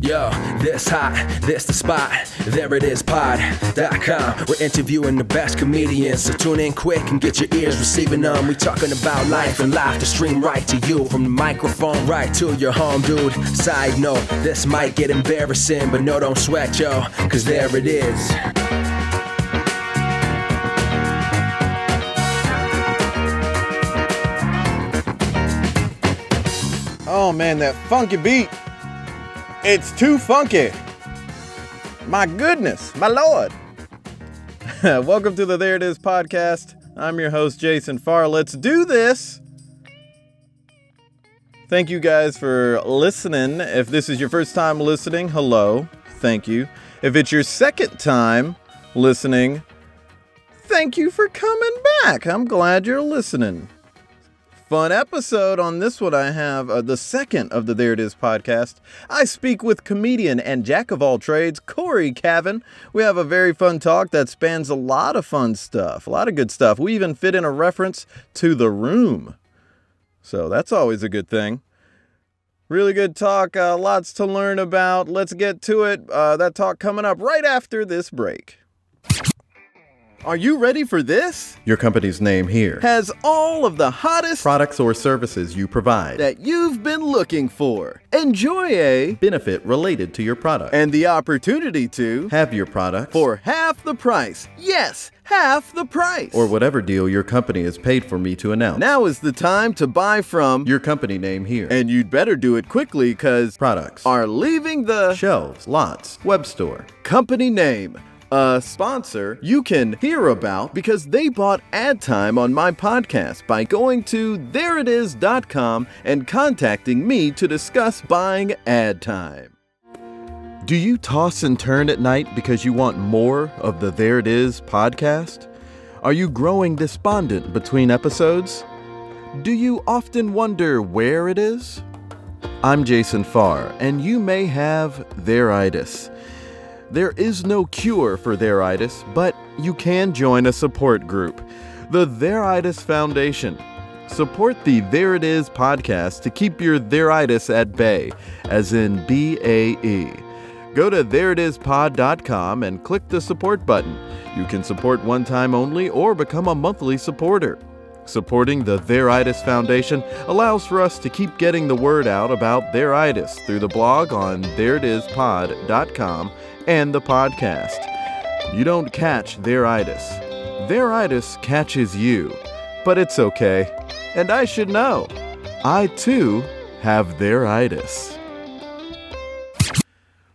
Yo, this hot, this the spot, there it is pod.com. We're interviewing the best comedians, so tune in quick and get your ears receiving them. We talking about life and life to stream right to you, from the microphone right to your home, dude. Side note, this might get embarrassing, but no, don't sweat, yo, cause there it is. Oh man, that funky beat. It's too funky. My goodness, my Lord. Welcome to the There It Is podcast. I'm your host, Jason Farr. Let's do this. Thank you guys for listening. If this is your first time listening, hello. Thank you. If it's your second time listening, thank you for coming back. I'm glad you're listening. Fun episode on this one. I have the second of the There It Is podcast. I speak with comedian and jack of all trades, Cory Cavin. We have a very fun talk that spans a lot of fun stuff, a lot of good stuff. We even fit in a reference to The Room. So that's always a good thing. Really good talk, lots to learn about. Let's get to it. That talk coming up right after this break. Are you ready for this? Your company's name here has all of the hottest products or services you provide that you've been looking for. Enjoy a benefit related to your product and the opportunity to have your product for half the price. Yes, half the price. Or whatever deal your company has paid for me to announce. Now is the time to buy from your company name here. And you'd better do it quickly because products are leaving the shelves, lots, web store, company name. A sponsor you can hear about because they bought ad time on my podcast by going to thereitis.com and contacting me to discuss buying ad time. Do you toss and turn at night because you want more of the There It Is podcast? Are you growing despondent between episodes? Do you often wonder where it is? I'm Jason Farr, and you may have theiritis. There is no cure for theiritis, but you can join a support group, the Theiritis Foundation. Support the There It Is podcast to keep your theiritis at bay, as in BAE. Go to thereitispod.com and click the support button. You can support one time only or become a monthly supporter. Supporting the Theiritis Foundation allows for us to keep getting the word out about theiritis through the blog on thereitispod.com and the podcast. You don't catch theiritis. Theiritis catches you. But it's okay. And I should know. I, too, have theiritis.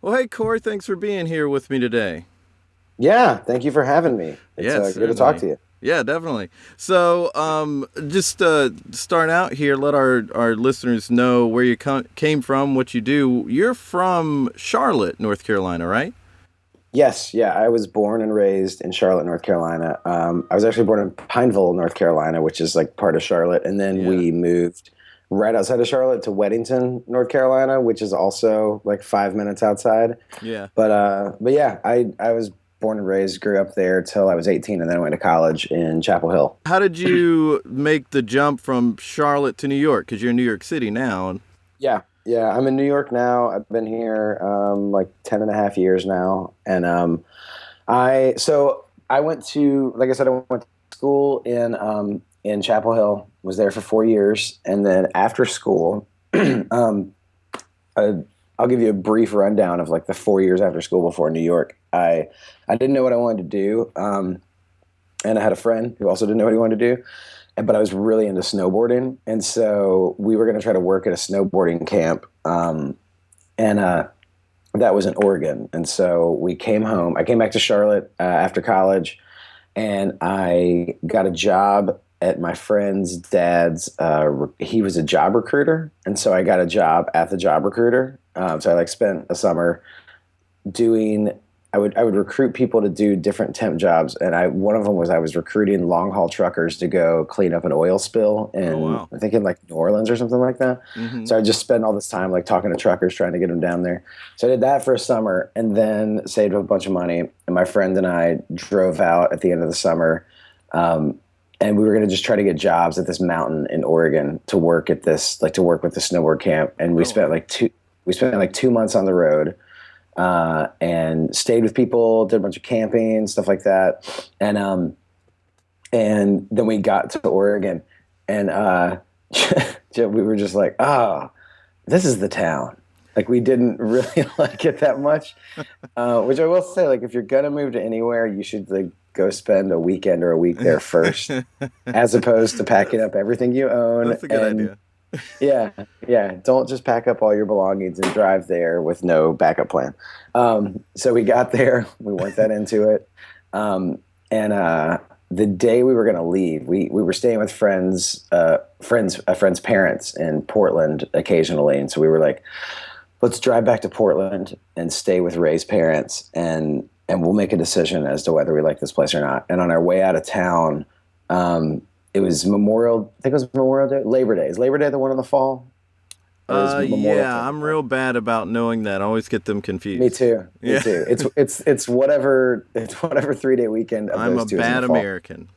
Well, hey, Cory, thanks for being here with me today. Yeah, thank you for having me. It's good to talk to you. Yeah, definitely. So, just start out here, let our listeners know where you came from, what you do. You're from Charlotte, North Carolina, right? Yes, yeah. I was born and raised in Charlotte, North Carolina. I was actually born in Pineville, North Carolina, which is like part of Charlotte. And then we moved right outside of Charlotte to Weddington, North Carolina, which is also like 5 minutes outside. Yeah. But yeah, I was born and raised, grew up there till I was 18, and then I went to college in Chapel Hill. How did you make the jump from Charlotte to New York? Because you're in New York City now. Yeah, I'm in New York now. I've been here like 10 and a half years now. And I went to, like I said, I went to school in Chapel Hill, was there for 4 years. And then after school, I'll give you a brief rundown of like the 4 years after school before New York. I didn't know what I wanted to do. And I had a friend who also didn't know what he wanted to do. But I was really into snowboarding. And so we were going to try to work at a snowboarding camp. And that was in Oregon. And so we came home. I came back to Charlotte after college, and I got a job at my friend's dad's. He was a job recruiter. And so I got a job at the job recruiter. So I like spent a summer doing, I would recruit people to do different temp jobs, and one of them was I was recruiting long haul truckers to go clean up an oil spill in I think in like New Orleans or something like that. Mm-hmm. So I just spent all this time like talking to truckers trying to get them down there. So I did that for a summer, and then saved up a bunch of money. And my friend and I drove out at the end of the summer, and we were going to just try to get jobs at this mountain in Oregon to work at this, like to work with the snowboard camp. And we spent like we spent like 2 months on the road, and stayed with people, did a bunch of camping, stuff like that. And then we got to Oregon, and we were just like, oh, this is the town. Like, we didn't really like it that much, which I will say, like, if you're gonna move to anywhere, you should like go spend a weekend or a week there first, as opposed to packing up everything you own. That's a good idea. Yeah. Don't just pack up all your belongings and drive there with no backup plan. So we got there, we weren't that into it, and the day we were going to leave, we were staying with a friend's parents in Portland occasionally, and so we were like, let's drive back to Portland and stay with Ray's parents, and we'll make a decision as to whether we like this place or not. And on our way out of town, it was Memorial Day, Labor Day. Is Labor Day the one in the fall? Yeah, I'm real bad about knowing that. I always get them confused. Me too. It's whatever 3-day weekend of I'm those two. I'm a bad American.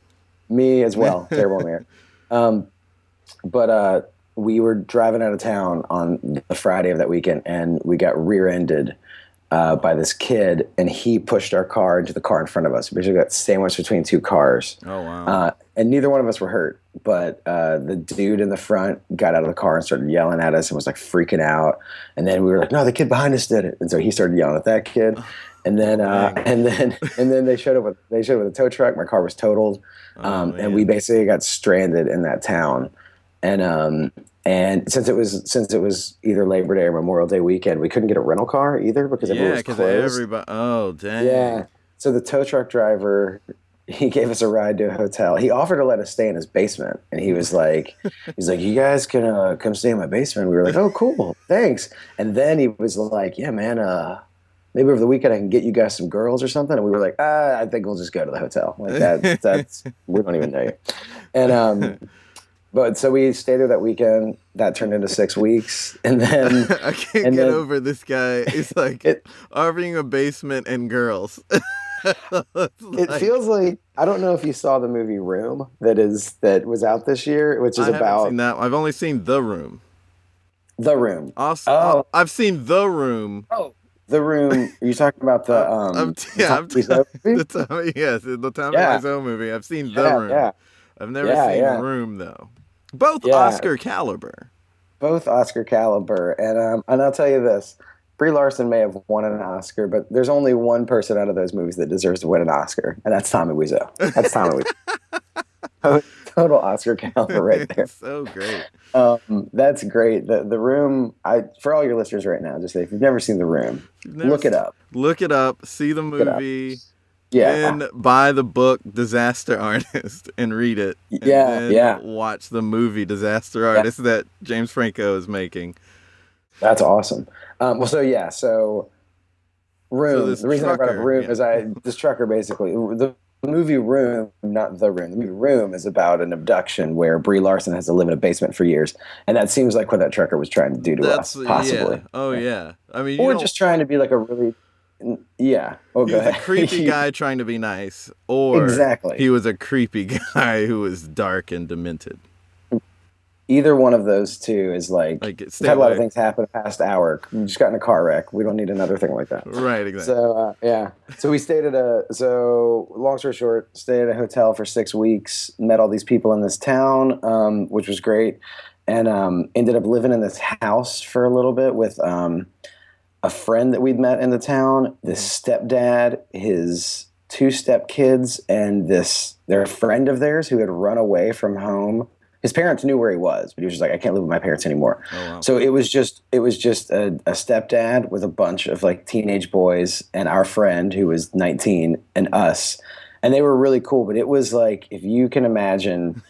Me as well. Terrible American. But we were driving out of town on the Friday of that weekend, and we got rear-ended by this kid, and he pushed our car into the car in front of us. We basically got sandwiched between two cars. Oh, wow. And neither one of us were hurt, but the dude in the front got out of the car and started yelling at us and was like freaking out. And then we were like, no, the kid behind us did it. And so he started yelling at that kid. And then they showed up with a tow truck. My car was totaled. And we basically got stranded in that town. And since it was either Labor Day or Memorial Day weekend, we couldn't get a rental car either because everyone was closed. Everybody. Oh, dang. Yeah. So the tow truck driver, he gave us a ride to a hotel. He offered to let us stay in his basement, and he was like, you guys can come stay in my basement. We were like, oh, cool, thanks. And then he was like, yeah, man, maybe over the weekend I can get you guys some girls or something. And we were like, I think we'll just go to the hotel. Like that's we don't even know you. And but so we stayed there that weekend. That turned into 6 weeks, and then I can't get over this guy. It's like offering a basement and girls. It feels like, I don't know if you saw the movie Room that was out this year, which is I haven't seen that. I've only seen The Room. The Room. Also, I've seen The Room. Oh, The Room. Are you talking about the the Tommy Wiseau movie? I've seen The Room. Yeah. I've never seen Room though. Both Oscar caliber. Both Oscar caliber, and I'll tell you this. Brie Larson may have won an Oscar, but there's only one person out of those movies that deserves to win an Oscar, and that's Tommy Wiseau. That's Tommy Wiseau. Total Oscar caliber right there. So great. That's great. The Room, for all your listeners right now, just say, if you've never seen The Room, look it up. Look it up. See the movie. Yeah. Then buy the book Disaster Artist and read it. And then watch the movie Disaster Artist that James Franco is making. That's awesome. So Room. The reason I brought up Room is this trucker basically, the movie Room, not The Room. The movie Room is about an abduction where Brie Larson has to live in a basement for years, and that seems like what that trucker was trying to do to us, possibly. Yeah. Oh yeah. I mean, or just trying to be like a really. Yeah. Oh, he was a creepy guy trying to be nice, or he was a creepy guy who was dark and demented. Either one of those two is like we've had a lot of things happen in the past hour. We just got in a car wreck. We don't need another thing like that. Right, exactly. So, So we stayed long story short, stayed at a hotel for 6 weeks, met all these people in this town, which was great, and ended up living in this house for a little bit with a friend that we'd met in the town, this stepdad, his 2 stepkids, and their friend of theirs who had run away from home. His parents knew where he was, but he was just like, I can't live with my parents anymore. Oh, wow. So it was just a stepdad with a bunch of like teenage boys and our friend who was 19 and us. And they were really cool, but it was like, if you can imagine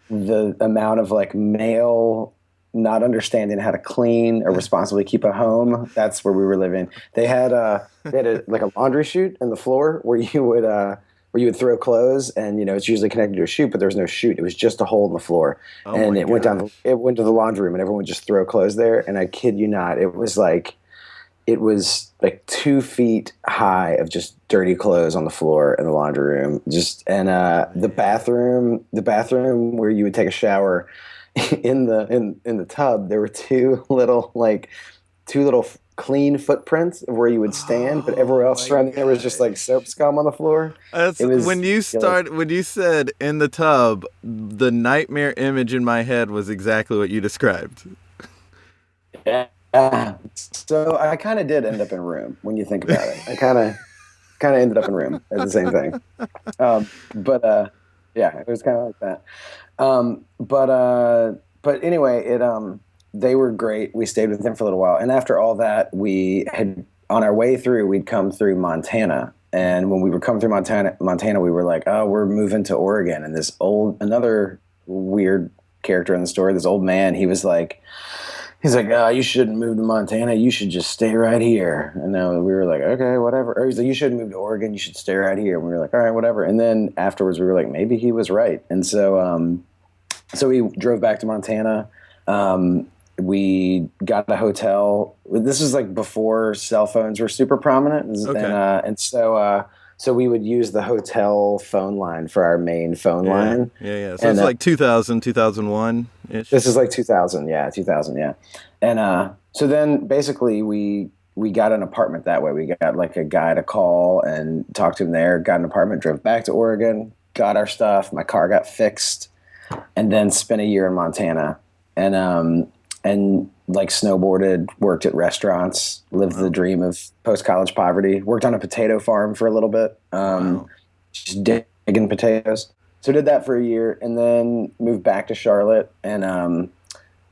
the amount of like male not understanding how to clean or responsibly keep a home, that's where we were living. They had like a laundry chute in the floor where you would throw clothes, and it's usually connected to a chute, but there was no chute. It was just a hole in the floor, and it went to the laundry room, and everyone would just throw clothes there. And I kid you not, it was like 2 feet high of just dirty clothes on the floor in the laundry room. The bathroom where you would take a shower in the tub, there were 2 little like two little clean footprints of where you would stand, but everywhere else around there was just like soap scum on the floor. That's It was when you said in the tub, the nightmare image in my head was exactly what you described. Yeah. So I kind of did end up in room when you think about it. I kind of ended up in room as the same thing. Yeah, it was kind of like that. But anyway, they were great. We stayed with them for a little while. And after all that, we had, on our way through, we'd come through Montana. And when we were coming through Montana, we were like, oh, we're moving to Oregon. And another weird character in the story, this old man, he's like, oh, you shouldn't move to Montana. You should just stay right here. And we were like, okay, whatever. Or he's like, you shouldn't move to Oregon. You should stay right here. And we were like, all right, whatever. And then afterwards, we were like, maybe he was right. And so we drove back to Montana. We got a hotel. This is like before cell phones were super prominent. Okay. And so we would use the hotel phone line for our main phone line. Yeah. So it's like 2000, 2001-ish. This is like 2000, yeah. And so then basically we got an apartment that way. We got like a guy to call and talk to him there, got an apartment, drove back to Oregon, got our stuff. My car got fixed, and then spent a year in Montana. And like snowboarded, worked at restaurants, lived the dream of post-college poverty, worked on a potato farm for a little bit, just digging potatoes. So did that for a year and then moved back to Charlotte. And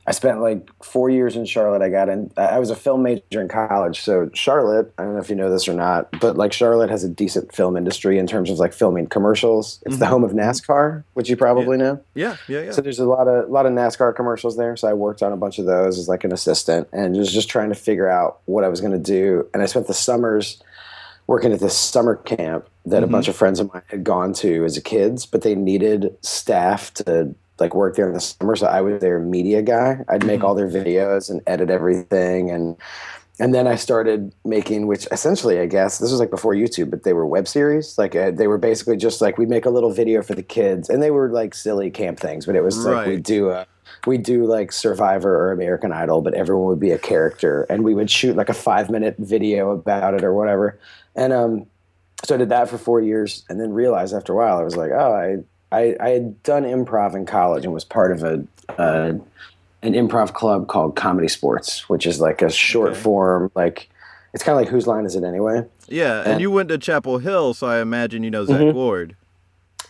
I spent like 4 years in Charlotte. I was a film major in college. So Charlotte, I don't know if you know this or not, but like Charlotte has a decent film industry in terms of like filming commercials. It's the home of NASCAR, which you probably know. Yeah. So there's a lot of NASCAR commercials there. So I worked on a bunch of those as like an assistant and was just trying to figure out what I was going to do. And I spent the summers working at this summer camp that a bunch of friends of mine had gone to as kids, but they needed staff to like work there in the summer. So I was their media guy. I'd make all their videos and edit everything. And then I started making, which essentially, I guess, this was like before YouTube, but they were web series. Like they were basically just like, we'd make a little video for the kids and they were like silly camp things, but it was like, we'd do like Survivor or American Idol, but everyone would be a character and we would shoot like a 5-minute video about it or whatever. And, so I did that for 4 years and then realized after a while, I was like, oh, I had done improv in college and was part of an improv club called Comedy Sports, which is like a short form, like it's kind of like Whose Line Is It Anyway? Yeah, and you went to Chapel Hill, so I imagine you know Zach Ward.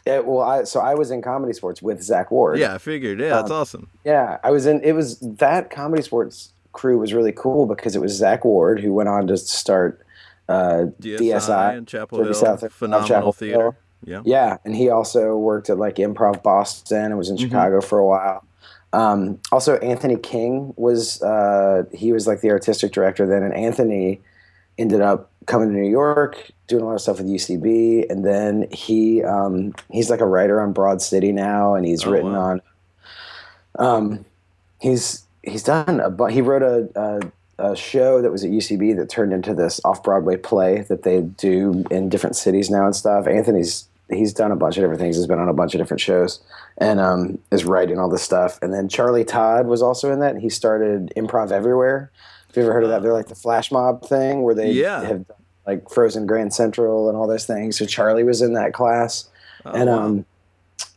I was in Comedy Sports with Zach Ward. Yeah, I figured. Yeah, that's awesome. Yeah, that Comedy Sports crew was really cool because it was Zach Ward who went on to start DSI and Chapel Hill, phenomenal theater. Yeah, and he also worked at like Improv Boston and was in Chicago for a while. Also, Anthony King was like the artistic director then, and Anthony ended up coming to New York, doing a lot of stuff with UCB, and then he's like a writer on Broad City now, and he's written on. He's done he wrote a show that was at UCB that turned into this off-Broadway play that they do in different cities now and stuff. He's done a bunch of different things. He's been on a bunch of different shows and is writing all this stuff. And then Charlie Todd was also in that. And he started Improv Everywhere. Have you ever heard of that? They're like the flash mob thing where they have done like Frozen Grand Central and all those things. So Charlie was in that class. And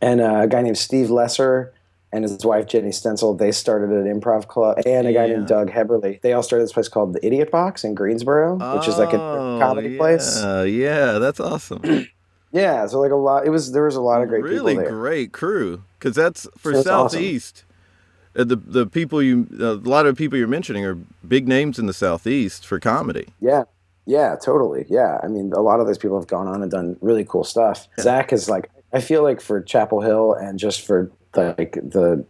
a guy named Steve Lesser and his wife, Jenny Stencil, they started an improv club. And a guy named Doug Heberly. They all started this place called the Idiot Box in Greensboro, which is like a comedy place. Yeah, that's awesome. Yeah, so like there was a lot of great people there. Really great crew. Because that's for Southeast. Awesome. The people a lot of people you're mentioning are big names in the Southeast for comedy. Yeah, totally. Yeah, I mean, a lot of those people have gone on and done really cool stuff. Yeah. Zach is like, I feel like for Chapel Hill and just for like the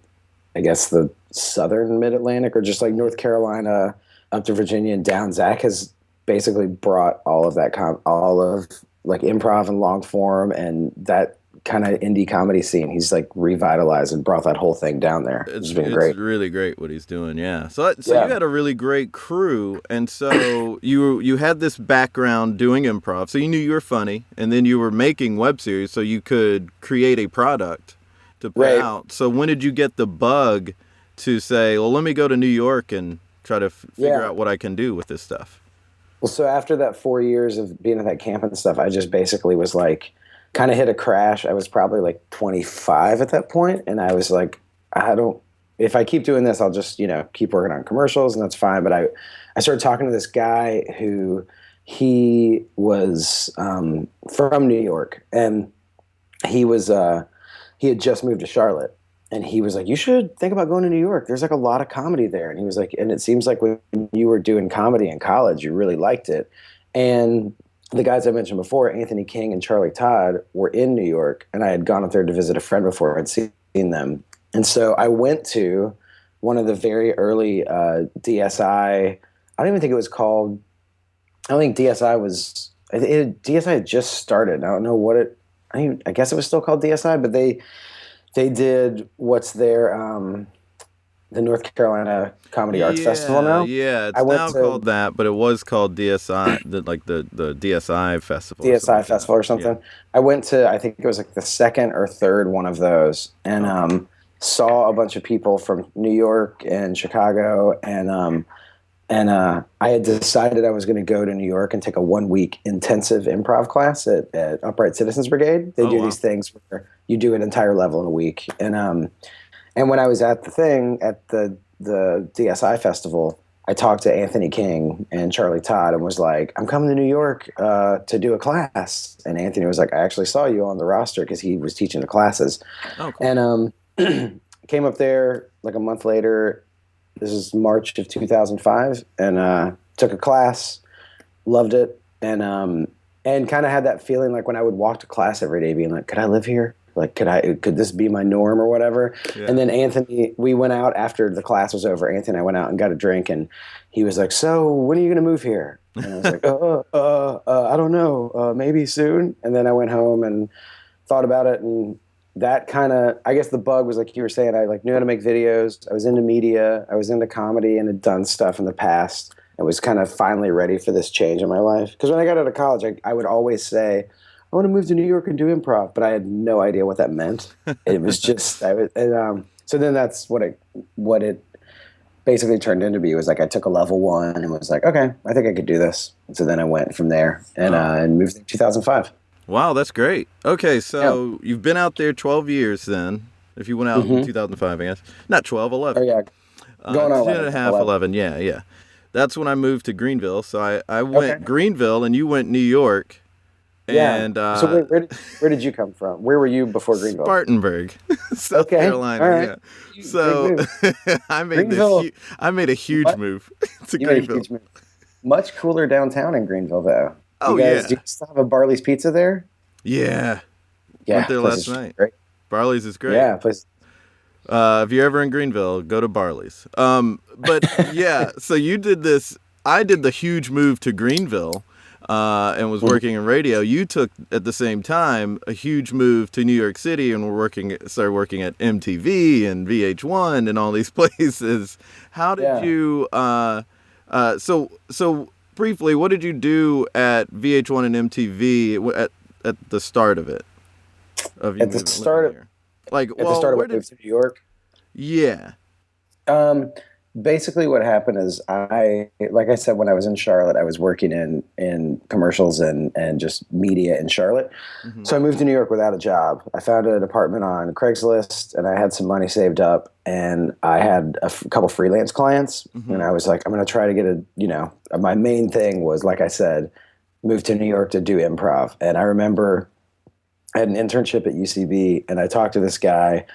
southern mid-Atlantic or just like North Carolina up to Virginia and down, Zach has basically brought all of that, all of like improv and long form and that kind of indie comedy scene. He's like revitalized and brought that whole thing down there. It's been great. It's really great what he's doing. Yeah. So you had a really great crew. And so you had this background doing improv. So you knew you were funny and then you were making web series so you could create a product to put out. So when did you get the bug to say, well, let me go to New York and try to figure out what I can do with this stuff. Well, so after that 4 years of being at that camp and stuff, I just basically was like, kind of hit a crash. I was probably like 25 at that point, and I was like, if I keep doing this, I'll just, keep working on commercials, and that's fine. But I started talking to this guy who he was from New York, and he had just moved to Charlotte, and he was like, you should think about going to New York. There's like a lot of comedy there. And he was like, and it seems like when you were doing comedy in college, you really liked it. And the guys I mentioned before, Anthony King and Charlie Todd, were in New York, and I had gone up there to visit a friend before I'd seen them. And so I went to one of the very early DSI. I don't even think it was called. I don't think DSI was. DSI had just started. I don't know what it. I guess it was still called DSI, but they did what's their the North Carolina Comedy Arts Festival now. Yeah, it's now called that, but it was called DSI, the DSI Festival. DSI Festival or something. Yeah. I went to, I think it was like the second or third one of those, and saw a bunch of people from New York and Chicago, and I had decided I was going to go to New York and take a 1 week intensive improv class at Upright Citizens Brigade. They do these things where you do an entire level in a week, and when I was at the DSI festival, I talked to Anthony King and Charlie Todd and was like, I'm coming to New York to do a class. And Anthony was like, I actually saw you on the roster because he was teaching the classes. Oh, cool. And came up there like a month later. This is March of 2005, and took a class, loved it, and kind of had that feeling like when I would walk to class every day being like, could I live here? Like, could this be my norm or whatever? Yeah. And then Anthony, we went out after the class was over. Anthony and I went out and got a drink, and he was like, so when are you going to move here? And I was like, I don't know, maybe soon. And then I went home and thought about it, and that kind of, I guess the bug was like you were saying, I like knew how to make videos. I was into media. I was into comedy and had done stuff in the past. I was kind of finally ready for this change in my life. Because when I got out of college, I would always say, I want to move to New York and do improv, but I had no idea what that meant. It was just, so then that's what it basically turned into be. It was like I took a level 1 and was like, okay, I think I could do this. And so then I went from there and moved in 2005. Wow, that's great. Okay, so you've been out there 12 years then, if you went out in 2005, I guess. Not 12, 11. Oh, yeah. Going on 10 and a half, 11. Yeah. That's when I moved to Greenville. So I went Greenville, and you went New York. Yeah. And, so where did you come from? Where were you before Greenville? Spartanburg, South Carolina. All right. Yeah. So I made a huge move to Greenville. Made a huge move. Much cooler downtown in Greenville, though. Oh, do you still have a Barley's Pizza there? Yeah. Went there last night. Great. Barley's is great. Yeah. If you're ever in Greenville, go to Barley's. But yeah, so you did this. I did the huge move to Greenville. And was working in radio. You took at the same time a huge move to New York City and started working at MTV and VH1 and all these places. How did you? So briefly, what did you do at VH1 and MTV at the start of it? At the start of moving to New York. Yeah. Basically what happened is like I said, when I was in Charlotte, I was working in commercials and just media in Charlotte. Mm-hmm. So I moved to New York without a job. I found an apartment on Craigslist, and I had some money saved up, and I had a couple freelance clients. Mm-hmm. And I was like, I'm going to try to get my main thing was, like I said, move to New York to do improv. And I remember I had an internship at UCB, and I talked to this guy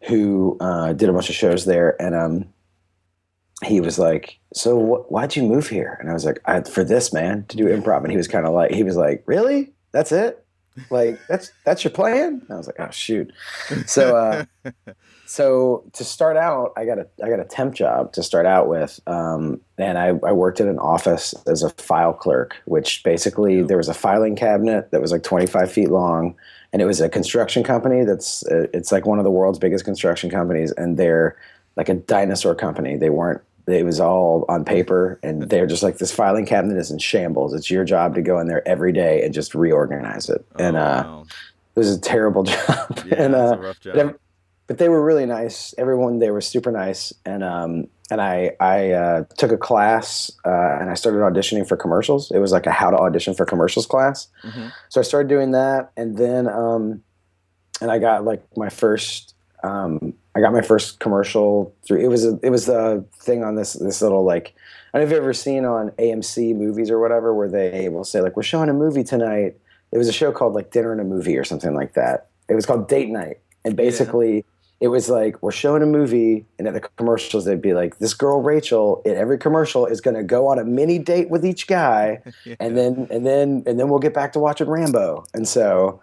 who did a bunch of shows there, and he was like, so why'd you move here? And I was like, for this, man, to do improv. And he was like, really? That's it? Like, that's your plan? And I was like, oh, shoot. So to start out, I got a temp job to start out with. And I worked in an office as a file clerk, which basically there was a filing cabinet that was like 25 feet long. And it was a construction company it's like one of the world's biggest construction companies. And they're like a dinosaur company. It was all on paper, and they're just like, this filing cabinet is in shambles. It's your job to go in there every day and just reorganize it. And wow. It was a terrible job. Yeah, and it's a rough job. But they were really nice. Everyone, they were super nice. And and I took a class and I started auditioning for commercials. It was like a how to audition for commercials class. Mm-hmm. So I started doing that, and then and I got like my first I got my first commercial through. It was a thing on this little like, I don't know if you've ever seen on AMC movies or whatever where they will say like, we're showing a movie tonight. It was a show called like Dinner and a Movie or something like that. It was called Date Night, and basically it was like, we're showing a movie, and at the commercials they'd be like, this girl Rachel in every commercial is going to go on a mini date with each guy, Yeah. and then we'll get back to watching Rambo. And so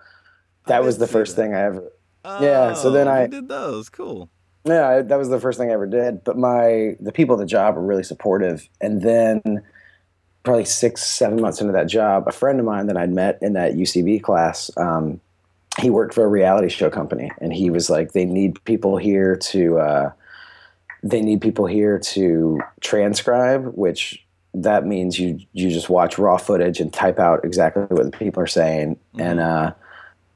that was the first thing I ever. Yeah, so then you did those. Cool. that was the first thing I ever did. But the people at the job were really supportive, and then probably 6, 7 months into that job, a friend of mine that I'd met in that UCB class, he worked for a reality show company, and he was like, they need people here to transcribe, which that means you just watch raw footage and type out exactly what the people are saying. Mm-hmm.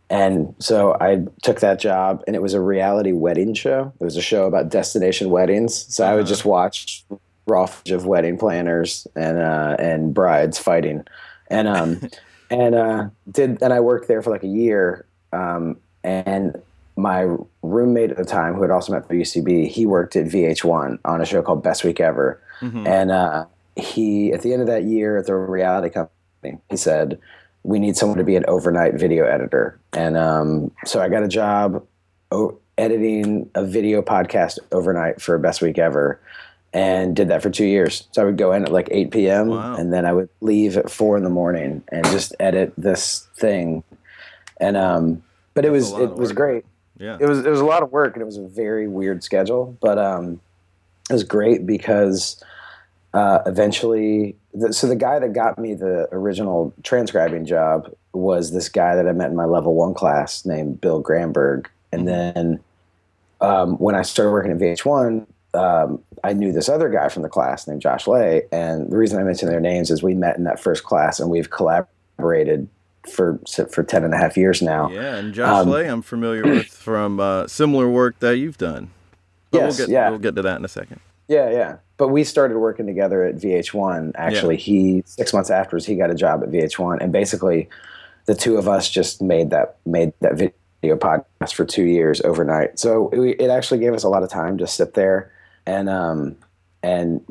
And so I took that job, and it was a reality wedding show. It was a show about destination weddings. So I would just watch raw footage of wedding planners and brides fighting, and I worked there for like a year. And my roommate at the time, who had also met through UCB, he worked at VH1 on a show called Best Week Ever. Mm-hmm. And he, at the end of that year at the reality company, he said, we need someone to be an overnight video editor. And so I got a job editing a video podcast overnight for Best Week Ever, and did that for 2 years. So I would go in at like 8 p.m. Wow. And then I would leave at 4 a.m. and just edit this thing. And but it was great. Yeah. It was a lot of work, and it was a very weird schedule, but it was great because eventually the guy that got me the original transcribing job was this guy that I met in my level 1 class named Bill Gramberg. And then when I started working at VH1, I knew this other guy from the class named Josh Lay. And the reason I mention their names is we met in that first class, and we've collaborated for 10 and a half years now. Yeah, and Josh Lay I'm familiar with from similar work that you've done. But yes, we'll get to that in a second. Yeah. But we started working together at VH1. Actually, he 6 months afterwards, he got a job at VH1, and basically the two of us just made that video podcast for 2 years overnight. So it actually gave us a lot of time to sit there and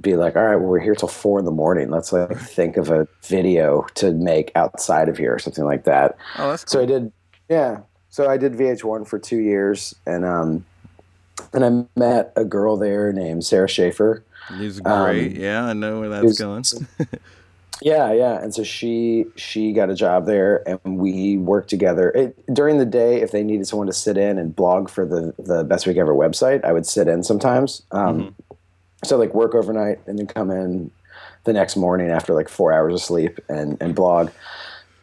be like, all right, well, we're here till 4 a.m. Let's like think of a video to make outside of here or something like that. Oh, that's cool. So I did VH1 for 2 years, and I met a girl there named Sarah Schaefer. She's great. Yeah, I know where that's going. Yeah. And so she got a job there, and we worked together. During the day, if they needed someone to sit in and blog for the Best Week Ever website, I would sit in sometimes. So like work overnight and then come in the next morning after like 4 hours of sleep and blog.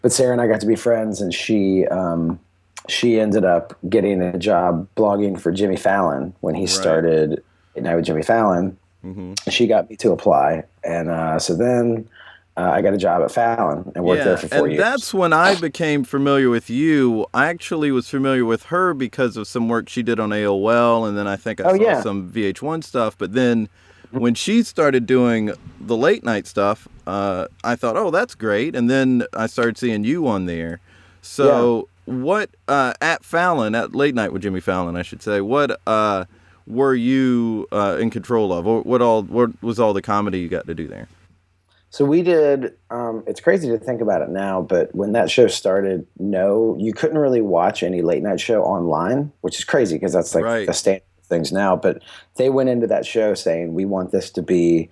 But Sarah and I got to be friends, and she ended up getting a job blogging for Jimmy Fallon when he started Night with Jimmy Fallon. Mm-hmm. She got me to apply, and so then I got a job at Fallon and worked there for 4 years. And that's when I became familiar with you. I actually was familiar with her because of some work she did on AOL, and then I think I saw some VH1 stuff. But then when she started doing the late night stuff, I thought, oh, that's great. And then I started seeing you on there. So what, at Fallon, at Late Night with Jimmy Fallon, I should say, what were you in control of? What was all the comedy you got to do there? So we did, it's crazy to think about it now, but when that show started, you couldn't really watch any late night show online, which is crazy because that's like the standard of things now. But they went into that show saying, we want this to be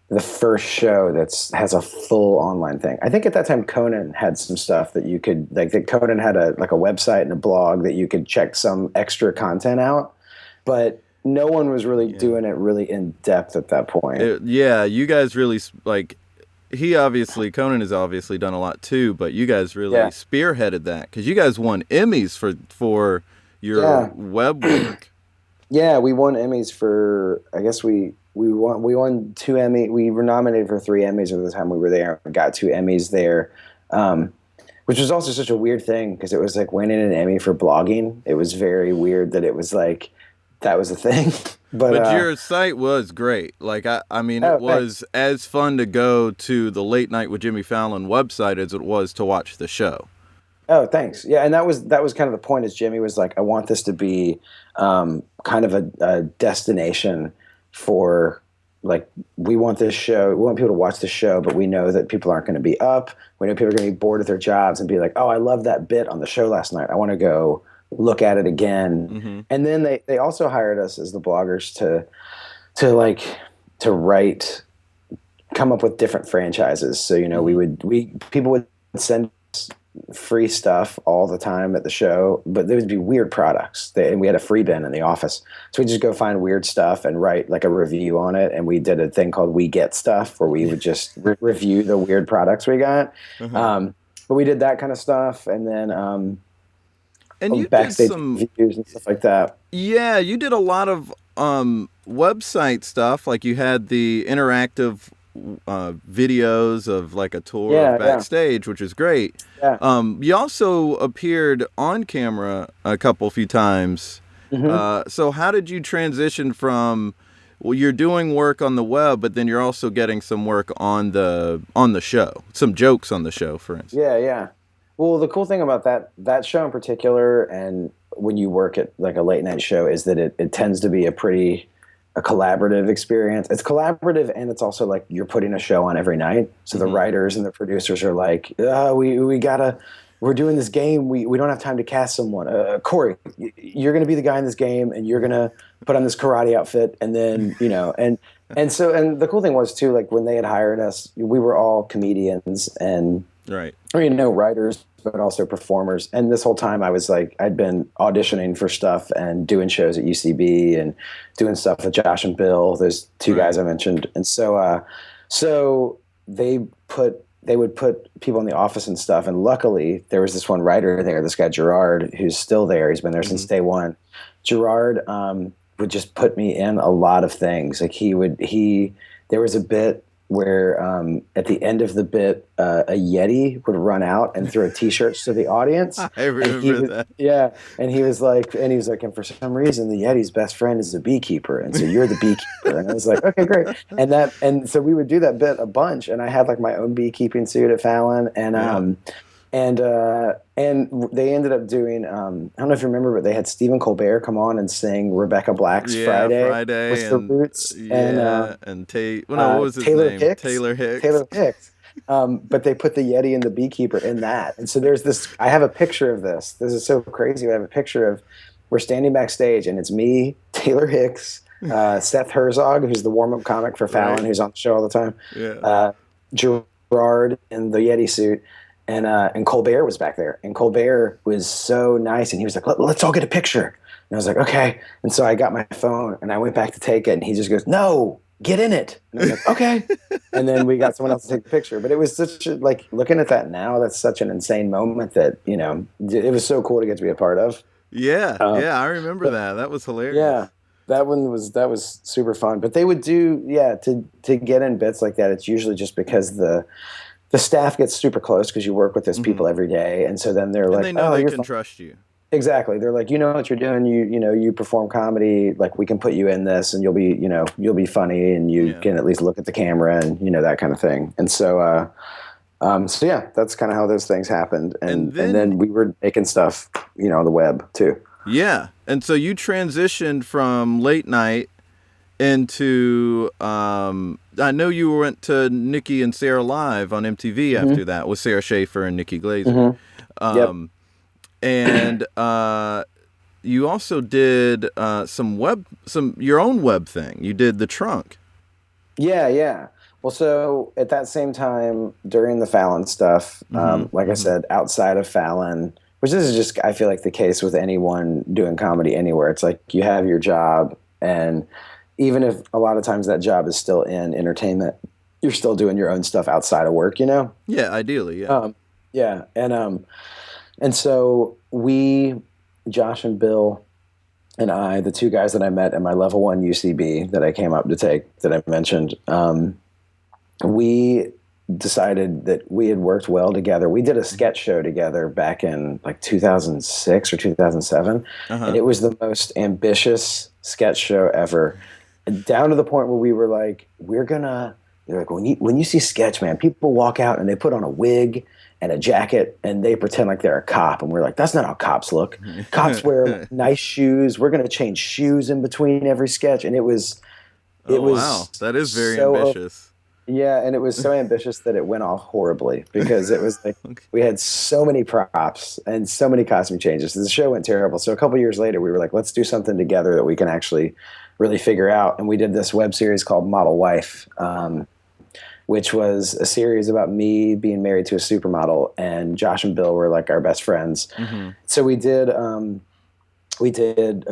the first show has a full online thing. I think at that time Conan had some stuff that you could, like that Conan had a website and a blog that you could check some extra content out, but no one was really doing it really in depth at that point. You guys really Conan has obviously done a lot too, but you guys really spearheaded that because you guys won Emmys for your web work. Yeah, we won Emmys for, I guess we won 2 Emmys. We were nominated for 3 Emmys at the time we were there. We got 2 Emmys there, which was also such a weird thing because it was like winning an Emmy for blogging. It was very weird that it was like, that was a thing. But your site was great. Like, I mean, it was as fun to go to the Late Night with Jimmy Fallon website as it was to watch the show. Oh, thanks. Yeah, and that was kind of the point. Is Jimmy was like, I want this to be kind of a destination for, like, we want this show. We want people to watch the show, but we know that people aren't going to be up. We know people are going to be bored at their jobs and be like, oh, I love that bit on the show last night. I want to go look at it again. Mm-hmm. And then they also hired us as the bloggers to write, come up with different franchises. So, you know, people would send us free stuff all the time at the show, but there would be weird products. And we had a free bin in the office. So we just go find weird stuff and write like a review on it. And we did a thing called We Get Stuff, where we would just review the weird products we got. Mm-hmm. But we did that kind of stuff. And then, and you backstage did some reviews and stuff like that. Yeah, you did a lot of website stuff. Like, you had the interactive videos of like a tour of backstage, which is great. Yeah. You also appeared on camera a few times. Mm-hmm. So how did you transition from, well, you're doing work on the web, but then you're also getting some work on the show, some jokes on the show, for instance? Yeah. Well, the cool thing about that show in particular, and when you work at like a late night show, is that it tends to be a collaborative experience. It's collaborative, and it's also like you're putting a show on every night. So the writers and the producers are like, we're doing this game. We don't have time to cast someone. Cory, you're going to be the guy in this game, and you're going to put on this karate outfit. And then, you know, and the cool thing was too, like when they had hired us, we were all comedians and, right. Or, you know, writers, but also performers. And this whole time I was like, I'd been auditioning for stuff and doing shows at UCB and doing stuff with Josh and Bill, those two guys I mentioned. And so they would put people in the office and stuff. And luckily there was this one writer there, this guy Gerard, who's still there. He's been there since day one. Gerard would just put me in a lot of things. Like there was a bit where at the end of the bit, a Yeti would run out and throw T-shirts to the audience. I remember that. Yeah, and he was like, and for some reason, the Yeti's best friend is a beekeeper, and so you're the beekeeper. And I was like, okay, great. And so we would do that bit a bunch, and I had like my own beekeeping suit at Fallon, and they ended up doing, I don't know if you remember, but they had Stephen Colbert come on and sing Rebecca Black's Friday with the Roots. And what was his name? Taylor Hicks. But they put the Yeti and the beekeeper in that. And so there's this, I have a picture of this. This is so crazy. I have a picture of, we're standing backstage and it's me, Taylor Hicks, Seth Herzog, who's the warm-up comic for Fallon, who's on the show all the time. Yeah. Gerard in the Yeti suit. And Colbert was back there, and Colbert was so nice, and he was like, let's all get a picture. And I was like, okay. And so I got my phone, and I went back to take it, and he just goes, no, get in it. And I was like, okay. And then we got someone else to take the picture. But it was such like, looking at that now, that's such an insane moment that, you know, it was so cool to get to be a part of. Yeah, I remember that. That was hilarious. Yeah, that was super fun. But they would do, to get in bits like that, it's usually just because the staff gets super close because you work with those people every day, and so then they're like, they know they can trust you. Exactly. They're like, you know what you're doing. You perform comedy. Like, we can put you in this, and you'll be funny, and you can at least look at the camera, and that kind of thing. And so, that's kind of how those things happened. And then we were making stuff, on the web too. Yeah. And so you transitioned from late night into I know you went to Nikki and Sara Live on MTV after that with Sarah Schaefer and Nikki Glaser. And you also did some your own web thing. You did The Trunk. Yeah. Well, so at that same time during the Fallon stuff, like I said, outside of Fallon, which this is just, I feel like, the case with anyone doing comedy anywhere. It's like you have your job, and even if a lot of times that job is still in entertainment, you're still doing your own stuff outside of work, Yeah, ideally, yeah. And so Josh and Bill and I, the two guys that I met at my level 1 UCB that I came up to take, that I mentioned, we decided that we had worked well together. We did a sketch show together back in like 2006 or 2007, and it was the most ambitious sketch show ever. Down to the point where we were like, they're like, when you see sketch, man, people walk out and they put on a wig and a jacket and they pretend like they're a cop. And we're like, that's not how cops look. Cops wear nice shoes. We're going to change shoes in between every sketch. And it was wow. That is very ambitious. Yeah. And it was so ambitious that it went off horribly because it was like, we had so many props and so many costume changes. The show went terrible. So a couple years later, we were like, let's do something together that we can actually really figure out. And we did this web series called Model Wife, which was a series about me being married to a supermodel, and Josh and Bill were like our best friends. So we did a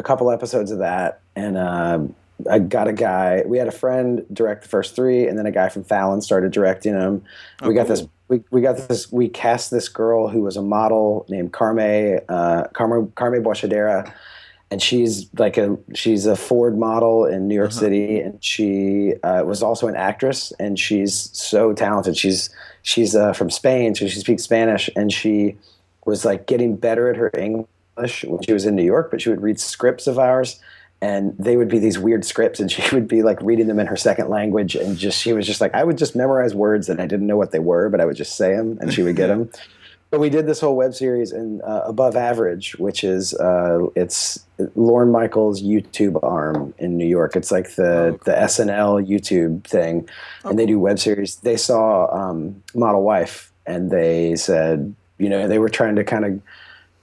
couple episodes of that, and I got a guy. We had a friend direct the first 3, and then a guy from Fallon started directing them. We got this. We cast this girl who was a model named Carme Boschadera. And she's a Ford model in New York City, and she was also an actress, and she's so talented. She's from Spain, so she speaks Spanish, and she was like getting better at her English when she was in New York. But she would read scripts of ours, and they would be these weird scripts, and she would be like reading them in her second language, and she was just like, I would just memorize words and I didn't know what they were, but I would just say them, and she would get them. But we did this whole web series in Above Average, which is it's Lorne Michaels' YouTube arm in New York. It's like the SNL YouTube thing, and they do web series. They saw Model Wife, and they said, they were trying to kind of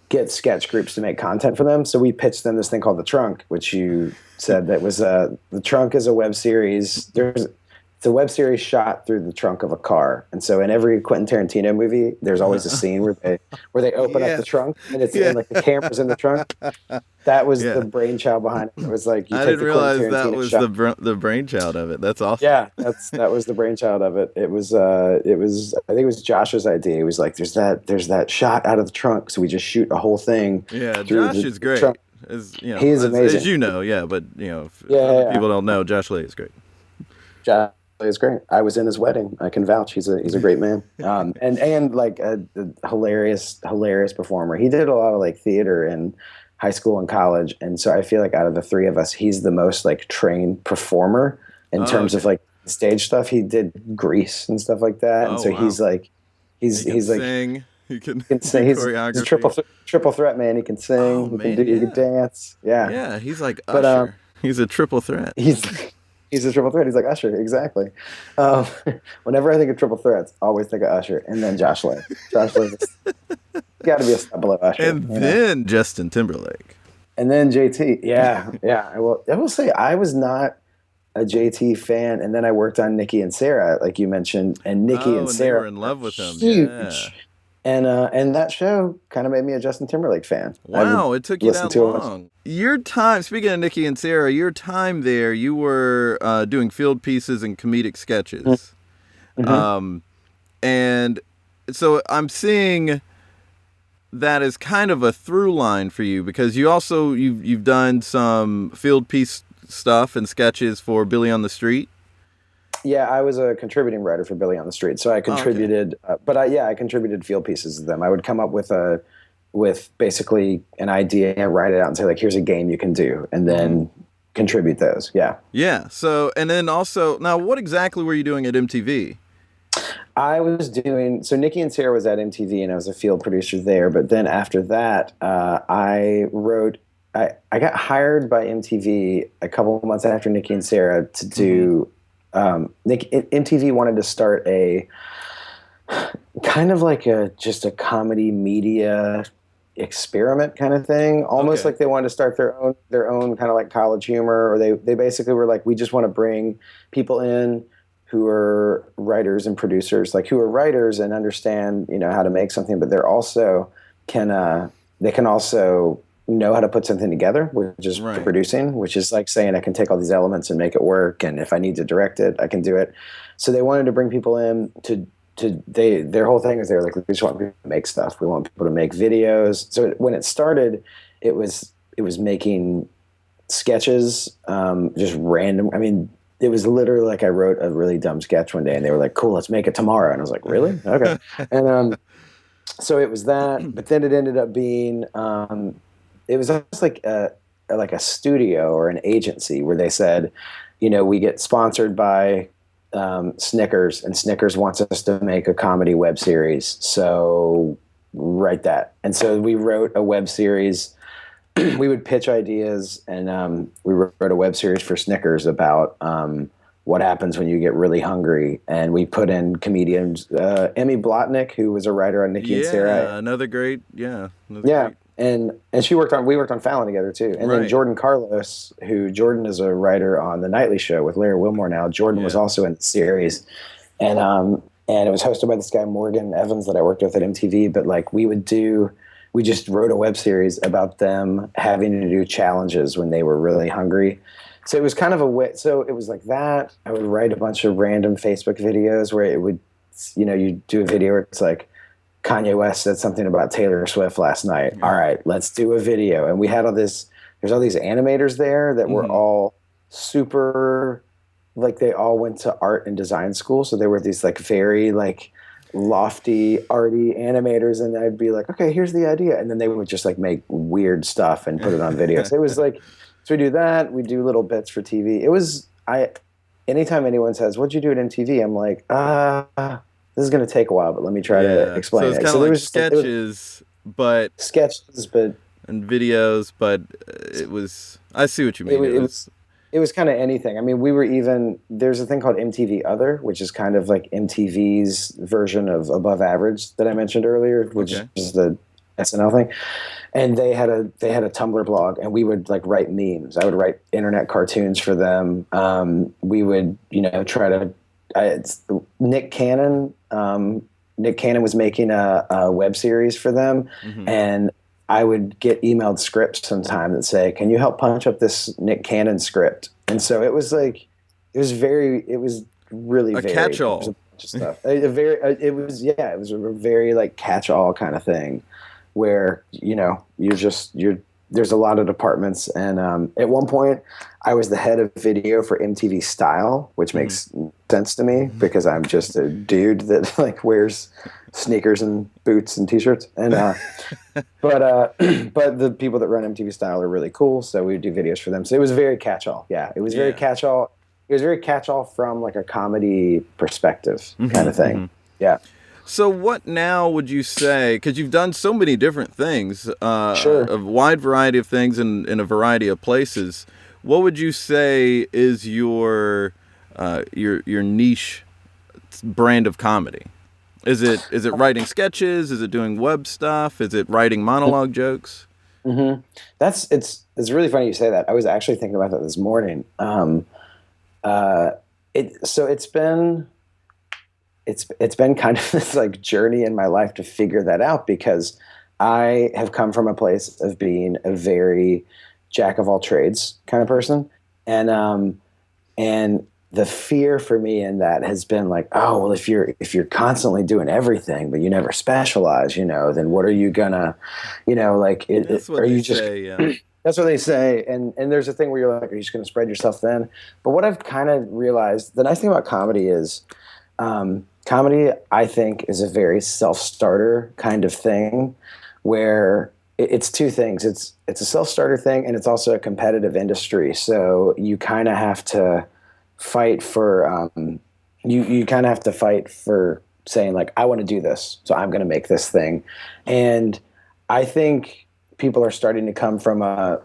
get sketch groups to make content for them. So we pitched them this thing called The Trunk, which you said that was The Trunk is a web series. It's a web series shot through the trunk of a car, and so in every Quentin Tarantino movie, there's always a scene where they open up the trunk, and it's and like the camera's in the trunk. That was the brainchild behind it. It was like I didn't realize that was the brainchild of it. That's awesome. Yeah, that was the brainchild of it. It was I think it was Josh's idea. He was like, "There's that shot out of the trunk, so we just shoot a whole thing." Yeah, Josh is great. Trunk. He's amazing, as you know. Yeah, but people don't know. Josh Lee is great. Josh is great. I was in his wedding. I can vouch. He's a great man. And like a hilarious performer. He did a lot of like theater in high school and college. And so I feel like out of the 3 of us, he's the most like trained performer in terms of like stage stuff. He did Grease and stuff like that. And so he's like, he's like, sing. He can sing. He's a triple threat, man. He can sing. He can dance. Yeah. Yeah. He's like Usher. He's a triple threat. He's a triple threat. He's like Usher, exactly. Whenever I think of triple threats, I always think of Usher, and then Josh Lee. Josh Lee's got to be a step below Usher. And then Justin Timberlake. And then JT. Yeah. I will say I was not a JT fan, and then I worked on Nikki and Sara, like you mentioned, and Nikki and Sara were in love with him. Huge. Yeah. And that show kind of made me a Justin Timberlake fan. Wow, it took you that long. Your time, speaking of Nikki and Sara, your time there, you were doing field pieces and comedic sketches. And so I'm seeing that as kind of a through line for you, because you've done some field piece stuff and sketches for Billy on the Street. Yeah, I was a contributing writer for Billy on the Street, so I contributed. I contributed field pieces to them. I would come up with basically an idea, write it out, and say like, "Here's a game you can do," and then contribute those. Yeah. Yeah. So, and then also, now, what exactly were you doing at MTV? I was doing Nikki and Sara was at MTV, and I was a field producer there. But then after that, I got hired by MTV a couple of months after Nikki and Sara to do. MTV wanted to start a kind of like just a comedy media experiment kind of thing, almost like they wanted to start their own kind of like College Humor, or they basically were like, we just want to bring people in who are writers and producers, like who are writers and understand how to make something, but they're also they can also know how to put something together, which is producing, which is like saying I can take all these elements and make it work, and if I need to direct it, I can do it. So they wanted to bring people in their whole thing is they're like, we just want people to make stuff. We want people to make videos. So when it started, it was making sketches, just random. I mean, it was literally like I wrote a really dumb sketch one day, and they were like, "Cool, let's make it tomorrow." And I was like, "Really? Okay." And so it was that, but then it ended up being it was almost like a studio or an agency where they said, we get sponsored by Snickers, and Snickers wants us to make a comedy web series. So write that. And so we wrote a web series. We would pitch ideas, and we wrote a web series for Snickers about what happens when you get really hungry. And we put in comedians, Emmy Blotnick, who was a writer on Nikki and Sara. Another great, great. And we worked on Fallon together too. And then Jordan Carlos, Jordan is a writer on The Nightly Show with Larry Wilmore now. Jordan was also in the series. And it was hosted by this guy, Morgan Evans, that I worked with at MTV. But like we just wrote a web series about them having to do challenges when they were really hungry. So it was kind of a way, so it was like that. I would write a bunch of random Facebook videos where it would, you do a video where it's like, Kanye West said something about Taylor Swift last night. All right, let's do a video. And we had there's all these animators there that were all super, like they all went to art and design school. So there were these like very like lofty, arty animators. And I'd be like, okay, here's the idea. And then they would just like make weird stuff and put it on video. So it was like, so we do that. We do little bits for TV. Anytime anyone says, what'd you do at MTV? I'm like, this is going to take a while, but let me try to explain it. So it's kind of like sketches, and videos, but I see what you mean. It was kind of anything. I mean, there's a thing called MTV Other, which is kind of like MTV's version of Above Average that I mentioned earlier, which is the SNL thing. And they had a Tumblr blog, and we would like write memes. I would write internet cartoons for them. We would, try to, Nick Cannon was making a web series for them, and I would get emailed scripts sometime that say, "Can you help punch up this Nick Cannon script?" And so it was like, it was really a catch-all stuff. It was a very like catch-all kind of thing, where there's a lot of departments, and at one point I was the head of video for MTV Style, which makes sense to me because I'm just a dude that like wears sneakers and boots and t-shirts, and but the people that run MTV Style are really cool, so we do videos for them. So it was very catch-all. It was very catch-all. It was very catch-all from like a comedy perspective kind of thing. Yeah. So what now would you say, because you've done so many different things, a wide variety of things in a variety of places, what would you say is your niche brand of comedy? Is it writing sketches? Is it doing web stuff? Is it writing monologue jokes? It's really funny you say that. I was actually thinking about that this morning. It's been kind of this like journey in my life to figure that out, because I have come from a place of being a very jack of all trades kind of person, and the fear for me in that has been like, oh well, if you're constantly doing everything but you never specialize, then what are you gonna, like that's what are they you just say, yeah. That's what they say, and there's a thing where you're like, are you just gonna spread yourself thin? But what I've kind of realized, the nice thing about comedy is, comedy, I think, is a very self-starter kind of thing, where it's two things. It's a self-starter thing, and it's also a competitive industry. So you kind of have to fight for you kind of have to fight for saying like, I want to do this, so I'm going to make this thing. And I think people are starting to come from a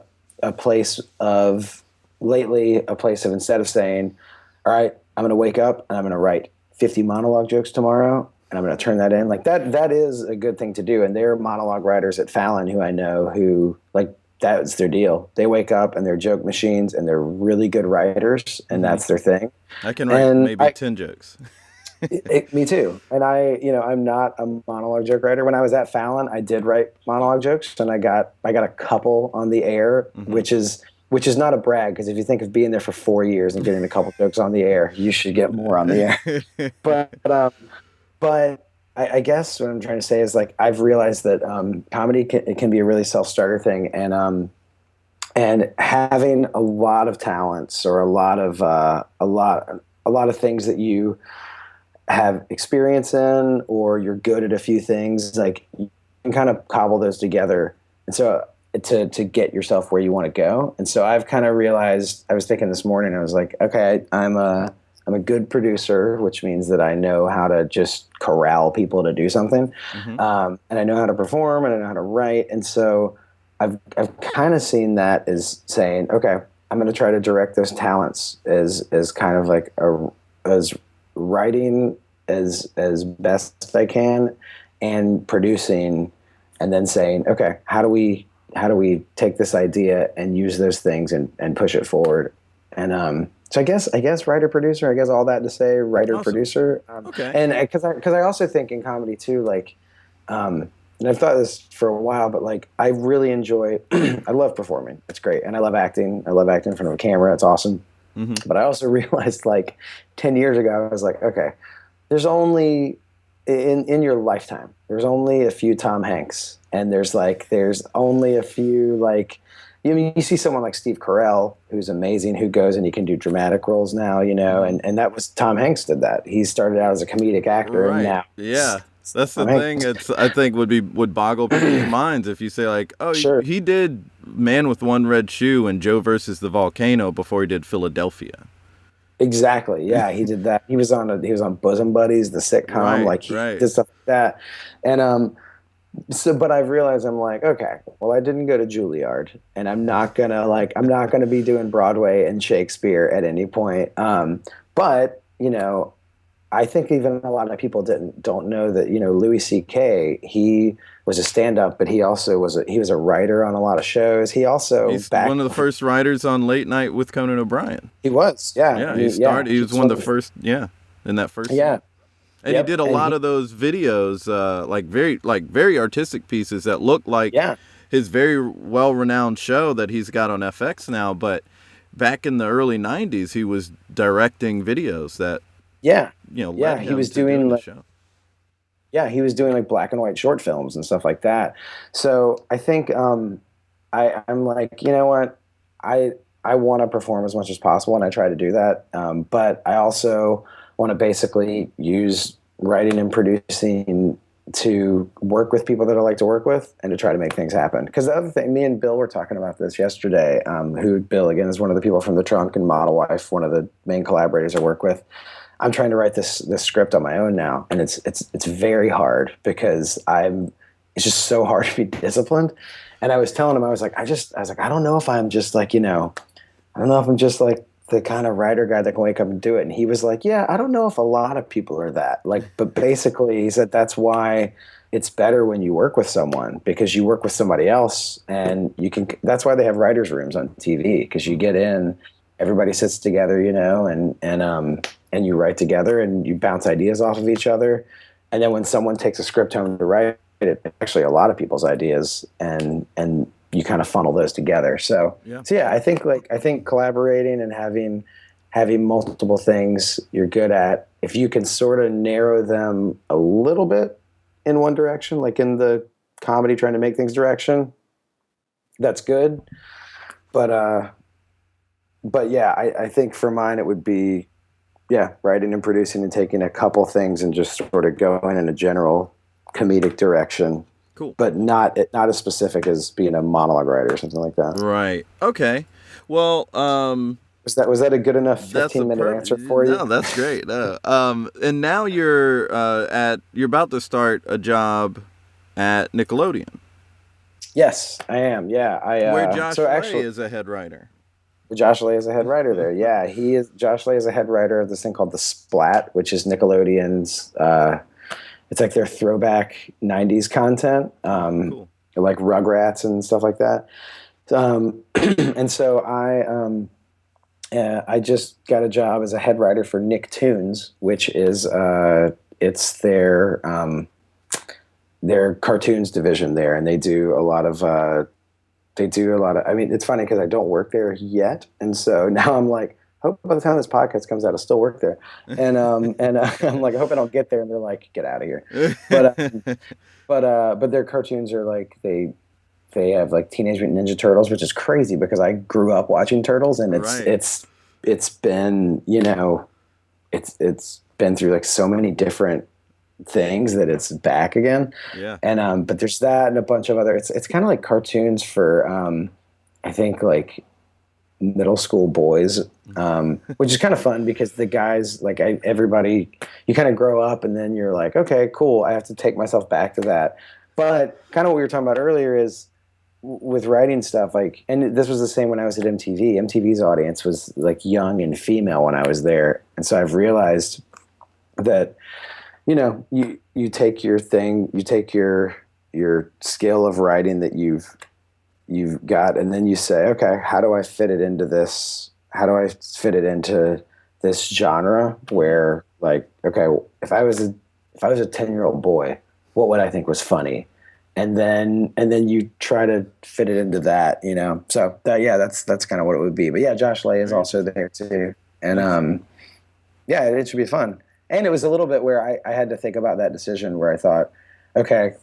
place of instead of saying, all right, I'm going to wake up and I'm going to write 50 monologue jokes tomorrow, and I'm going to turn that in. Like that is a good thing to do. And there are monologue writers at Fallon who I know who like, that's their deal. They wake up and they're joke machines, and they're really good writers, and that's their thing. I can write 10 jokes. Me too. And I'm not a monologue joke writer. When I was at Fallon, I did write monologue jokes, and I got a couple on the air, which is not a brag, because if you think of being there for 4 years and getting a couple jokes on the air, you should get more on the air. But I guess what I'm trying to say is like, I've realized that comedy can be a really self-starter thing, and and having a lot of talents or a lot of things that you have experience in, or you're good at a few things, like you can kind of cobble those together. And so to get yourself where you want to go. And so I've kind of realized, I was thinking this morning, I was like, okay, I'm a good producer, which means that I know how to just corral people to do something. And I know how to perform, and I know how to write. And so I've kind of seen that as saying, okay, I'm going to try to direct those talents as kind of like as writing as best I can, and producing, and then saying, okay, how do we take this idea and use those things and push it forward? And so I guess writer producer, I guess all that to say writer producer. Okay. And because I also think in comedy too, like, and I've thought this for a while, but like I really enjoy, I love performing. It's great. And I love acting. I love acting in front of a camera. It's awesome. But I also realized like 10 years ago, I was like, okay, there's only, in your lifetime, there's only a few Tom Hanks. And there's only a few, like, you see someone like Steve Carell, who's amazing, who goes and he can do dramatic roles now, and that was, Tom Hanks did that. He started out as a comedic actor, and now. Yeah. That's the thing. I think would boggle people's minds if you say like, oh, sure, he did Man with One Red Shoe and Joe versus the Volcano before he did Philadelphia. Exactly. Yeah, he did that. He was on Bosom Buddies, the sitcom, he did stuff like that. And but I've realized, I'm like, okay, well, I didn't go to Juilliard, and I'm not gonna be doing Broadway and Shakespeare at any point. But I think even a lot of people don't know that, Louis C.K., he was a stand-up, but he also was a writer on a lot of shows. He's one of the first writers on Late Night with Conan O'Brien. He was, yeah. Yeah, he was one of the first, in that first season. And he did a lot of those videos, very artistic pieces that look like his very well-renowned show that he's got on FX now. But back in the early 90s, he was directing videos that, he was doing the show. Yeah, he was doing like black and white short films and stuff like that. So I think I'm like, you know what, I want to perform as much as possible, and I try to do that. But I also want to basically use writing and producing to work with people that I like to work with, and to try to make things happen. Because the other thing, me and Bill were talking about this yesterday, who Bill, again, is one of the people from The Trunk and Model Wife, one of the main collaborators I work with. I'm trying to write this script on my own now, and it's very hard because it's just so hard to be disciplined. And I was telling him, I was like, I don't know if I'm just like, I don't know if I'm just like the kind of writer guy that can wake up and do it. And he was like, yeah, I don't know if a lot of people are that. But basically he said that's why it's better when you work with someone, because you work with somebody else, and that's why they have writers' rooms on TV, because you get in, everybody sits together, and you write together, and you bounce ideas off of each other. And then when someone takes a script home to write it, it's actually a lot of people's ideas, and you kind of funnel those together. So I think collaborating and having multiple things you're good at, if you can sort of narrow them a little bit in one direction, like in the comedy trying to make things direction, that's good. But I think for mine it would be writing and producing and taking a couple things and just sort of going in a general comedic direction. Cool. But not as specific as being a monologue writer or something like that. Right. Okay. Well, was that a good enough 15-minute answer for you? No, that's great. And now you're about to start a job at Nickelodeon. Yes, I am. Yeah, where Josh Lay is a head writer. Josh Lay is a head writer there. Yeah, Josh Lay is a head writer of this thing called The Splat, which is Nickelodeon's. It's like their throwback 90s content, cool. Like Rugrats and stuff like that. And so I just got a job as a head writer for Nicktoons, which is it's their cartoons division there, and they do a lot of. I mean, it's funny because I don't work there yet, and so now I'm like, hope by the time this podcast comes out, I'll still work there. And I'm like, I hope I don't get there, and they're like, get out of here. But their cartoons are like, they they have like Teenage Mutant Ninja Turtles, which is crazy because I grew up watching Turtles, and it's been, you know, it's been through like so many different things that it's back again. Yeah. And but there's that and a bunch of other, it's kind of like cartoons for I think like middle school boys, which is kind of fun because the guys, like everybody, you kind of grow up and then you're like, okay, cool, I have to take myself back to that. But kind of what we were talking about earlier is with writing stuff, like, and this was the same when I was at MTV. MTV's audience was like young and female when I was there. And so I've realized that, you know, you take your thing, you take your skill of writing that you've got, and then you say, okay, how do I fit it into this? How do I fit it into this genre where, like, okay, if I was a 10-year-old boy, what would I think was funny? And then you try to fit it into that, you know? So that's kind of what it would be. But yeah, Josh Lay is also there too. And yeah, it should be fun. And it was a little bit where I had to think about that decision where I thought, okay,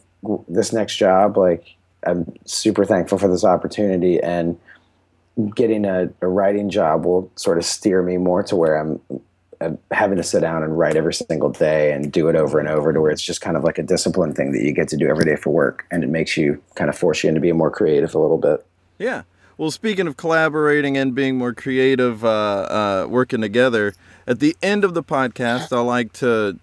this next job, like, I'm super thankful for this opportunity, and getting a writing job will sort of steer me more to where I'm having to sit down and write every single day and do it over and over, to where it's just kind of like a discipline thing that you get to do every day for work, and it makes you kind of force you into being more creative a little bit. Yeah. Well, speaking of collaborating and being more creative, working together, at the end of the podcast, I like to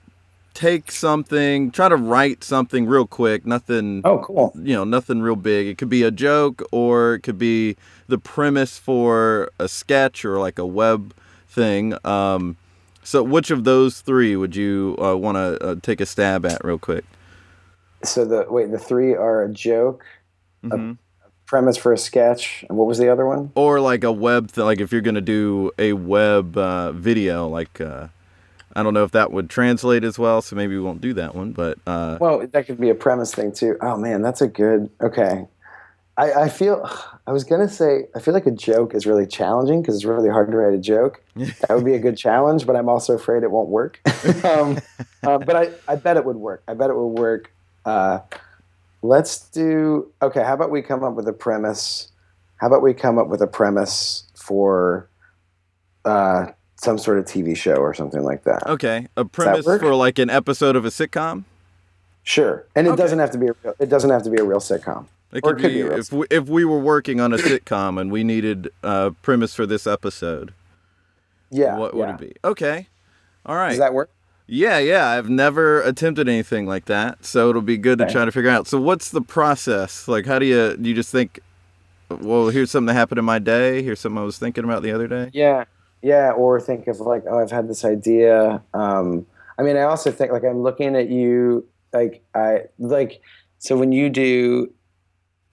take something, try to write something real quick, nothing, oh, cool, you know, nothing real big. It could be a joke, or it could be the premise for a sketch or like a web thing. So which of those three would you want to take a stab at real quick? So the three are a joke, a premise for a sketch, and what was the other one? Or like a web, like if you're going to do a web video, like I don't know if that would translate as well, so maybe we won't do that one. But well, that could be a premise thing too. Oh man, that's a good. Okay, I feel like a joke is really challenging because it's really hard to write a joke. That would be a good challenge, but I'm also afraid it won't work. But I bet it would work. I bet it would work. Let's do. Okay, how about we come up with a premise? How about we come up with a premise for some sort of TV show or something like that? Okay, a premise for like an episode of a sitcom. Sure, and it doesn't have to be a real sitcom. It could be if we were working on a sitcom and we needed a premise for this episode. Yeah, what would it be? Okay, all right. Does that work? Yeah. I've never attempted anything like that, so it'll be good to try to figure out. So, what's the process? Like, how do you just think? Well, here's something that happened in my day. Here's something I was thinking about the other day. Yeah, or think of like, oh, I've had this idea. I mean, I also think like I'm looking at you, so when you do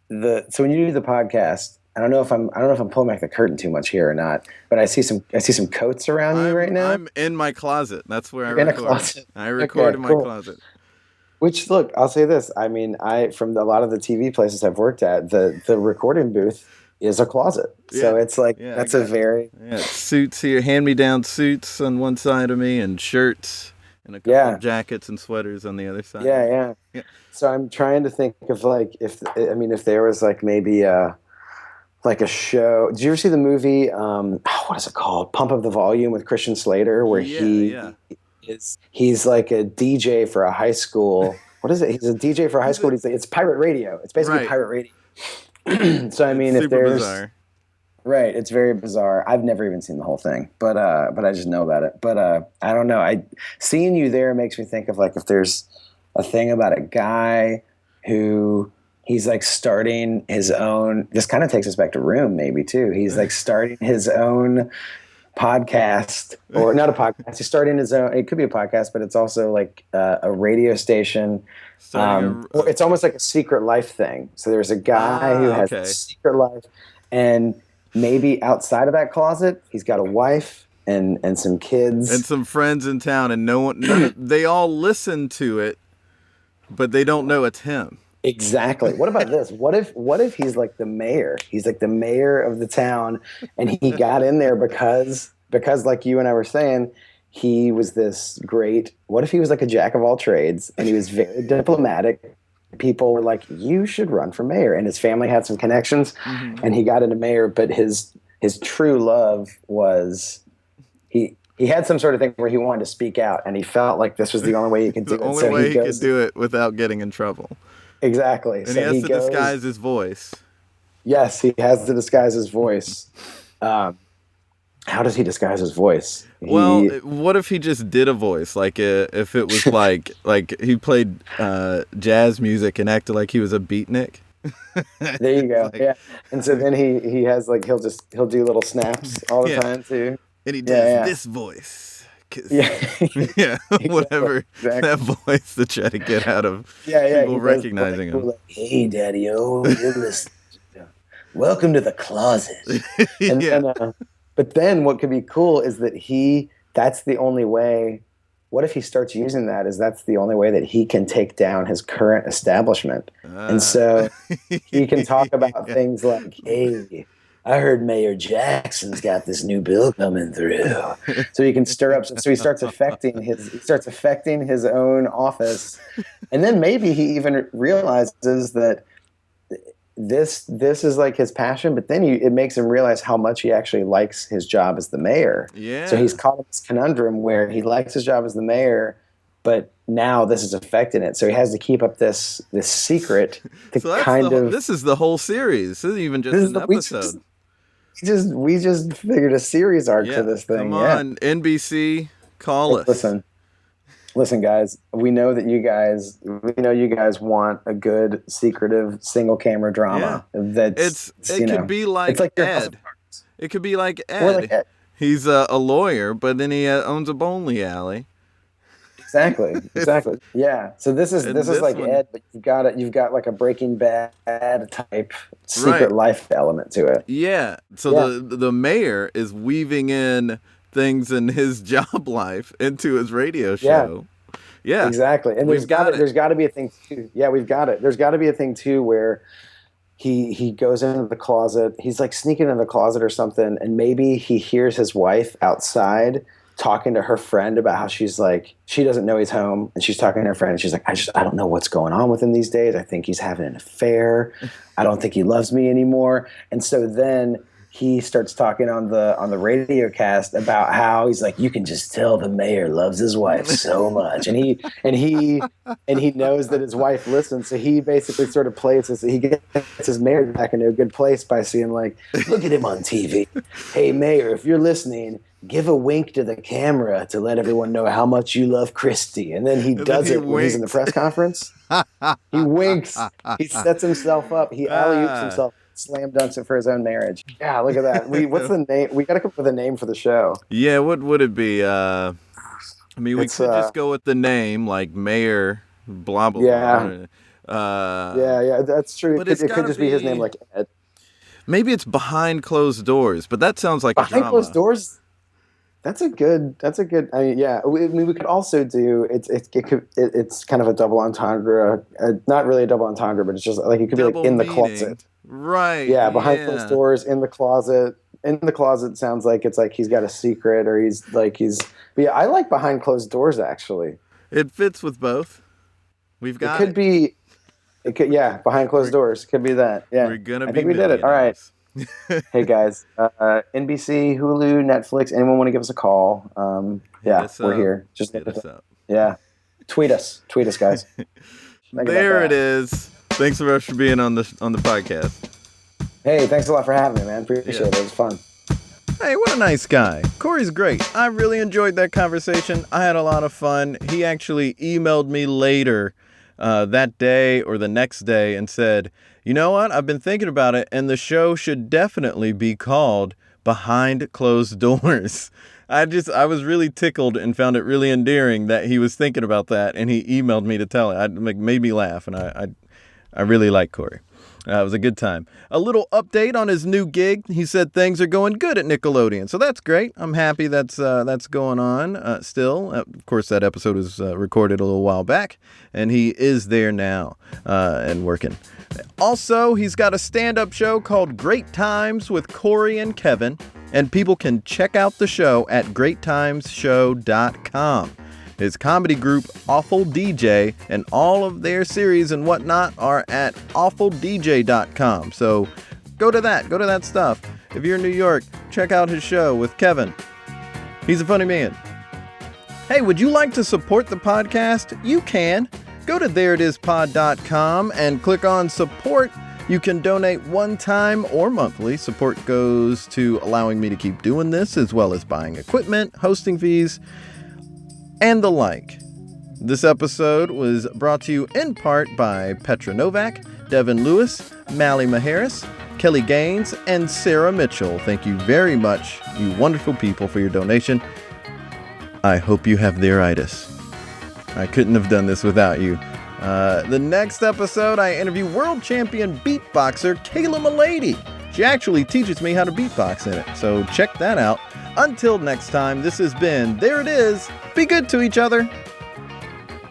the podcast, I don't know if I'm pulling back the curtain too much here or not, but I see some coats around you right now. I'm in my closet. That's where You're I record. In a closet. I record in my closet. Which, look, I'll say this. I mean, from a lot of the TV places I've worked at, the recording booth is a closet. Yeah. So it's like, that's a very... Yeah, suits here, hand-me-down suits on one side of me, and shirts, and a couple of jackets and sweaters on the other side. Yeah. So I'm trying to think of like, if there was like maybe like a show. Did you ever see the movie, what is it called? Pump Up the Volume with Christian Slater, where he's like a DJ for a high school. What is it? He's a DJ for a high school. It's pirate radio. It's basically pirate radio. So I mean, if there's bizarre. Right, it's very bizarre. I've never even seen the whole thing, but I just know about it. But I don't know. Seeing you there makes me think of like, if there's a thing about a guy who he's like starting his own. This kind of takes us back to Room, maybe too. He's like starting his own podcast, or not a podcast. He's starting his own. It could be a podcast, but it's also like a radio station. It's almost like a Secret Life thing. So there's a guy who has a secret life, and maybe outside of that closet, he's got a wife and some kids and some friends in town, and no one. They all listen to it, but they don't know it's him. Exactly. What about this? What if he's like the mayor? He's like the mayor of the town, and he got in there because like you and I were saying, he was this great. What if he was like a jack of all trades, and he was very diplomatic, people were like, you should run for mayor. And his family had some connections, and he got into mayor. But his true love was he had some sort of thing where he wanted to speak out, and he felt like this was the only way he could do it. The only way he could do it without getting in trouble. Exactly. And he has to disguise his voice. Yes, he has to disguise his voice. How does he disguise his voice? Well, what if he just did a voice? Like if it was like he played jazz music and acted like he was a beatnik. There you go. Yeah. And so then he has like he'll do little snaps all the time too. And he does this voice. Yeah, whatever that voice to try to get out of people recognizing him. Like, hey, Daddy-O, you're listening. Welcome to the closet. But then what could be cool is that that's the only way. What if he starts using that as that's the only way that he can take down his current establishment? And so he can talk about things like, hey, I heard Mayor Jackson's got this new bill coming through. So he can stir up. So he starts affecting his own office. And then maybe he even realizes that this is like his passion, but then it makes him realize how much he actually likes his job as the mayor. Yeah. So he's caught in this conundrum where he likes his job as the mayor, but now this is affecting it. So he has to keep up this secret to this is the whole series. This isn't even just an episode. We just figured a series arc to this thing. Come on, NBC, call us. Listen, guys. We know you guys want a good, secretive, single camera drama. Yeah. It could be like Ed. It could be like Ed. He's a lawyer, but then he owns a bowling alley. Exactly. Yeah. So this is like one, Ed, but you've got like a Breaking Bad type secret life element to it. Yeah. So the mayor is weaving in things in his job life into his radio show. Yeah. Exactly. And there's got to be a thing too. Yeah, we've got it. There's got to be a thing too where he goes into the closet. He's like sneaking in the closet or something, and maybe he hears his wife outside talking to her friend about how she's like, she doesn't know he's home, and she's talking to her friend, and she's like, I don't know what's going on with him these days. I think he's having an affair. I don't think he loves me anymore. And so then he starts talking on the radio cast about how he's like, you can just tell the mayor loves his wife so much, and he knows that his wife listens, so he basically sort of plays this. He gets his mayor back into a good place by seeing like, look at him on TV. Hey mayor, if you're listening, give a wink to the camera to let everyone know how much you love Christy. And then he does it when he's in the press conference. He winks. He sets himself up. He alley-oops himself. Slam dunks it for his own marriage. Yeah, look at that. What's the name? We got to come up with a name for the show. Yeah, what would it be? I mean, we could just go with the name, like Mayor blah blah. Yeah, that's true. It could just be his name, like Ed. Maybe it's Behind Closed Doors, but that sounds like a drama. Behind Closed Doors. That's a good. I mean, yeah. We could also do it's kind of a double entendre. Not really a double entendre, but it's just like it could double be like in the closet. Right. Yeah, behind closed doors, in the closet. In the closet sounds like it's like he's got a secret, or But yeah, I like behind closed doors actually. It fits with both. We've got. It could. Yeah, behind closed doors could be that. Yeah. I think we did it. All right. Hey guys, NBC, Hulu, Netflix, anyone want to give us a call? We're here. Just hit us up. Yeah. Tweet us, guys. There it is. Thanks so much for being on the podcast. Hey, thanks a lot for having me, man. Appreciate it. It was fun. Hey, what a nice guy. Cory's great. I really enjoyed that conversation. I had a lot of fun. He actually emailed me later that day or the next day and said, you know what? I've been thinking about it, and the show should definitely be called Behind Closed Doors. I was really tickled and found it really endearing that he was thinking about that, and he emailed me to tell it. It made me laugh, and I really like Cory. It was a good time. A little update on his new gig. He said things are going good at Nickelodeon, so that's great. I'm happy that's going on still. Of course, that episode was recorded a little while back, and he is there now and working. Also, he's got a stand-up show called Great Times with Cory and Kevin, and people can check out the show at greattimesshow.com. His comedy group, Awful DJ, and all of their series and whatnot are at awfuldj.com. So go to that stuff. If you're in New York, check out his show with Kevin. He's a funny man. Hey, would you like to support the podcast? You can. Go to thereitispod.com and click on support. You can donate one time or monthly. Support goes to allowing me to keep doing this, as well as buying equipment, hosting fees, and the like. This episode was brought to you in part by Petra Novak, Devin Lewis, Mally Maharis, Kelly Gaines, and Sarah Mitchell. Thank you very much, you wonderful people, for your donation. I hope you have theiritis. I couldn't have done this without you. The next episode, I interview world champion beatboxer Kayla Milady. She actually teaches me how to beatbox in it, so check that out. Until next time, this has been There It Is. Be good to each other.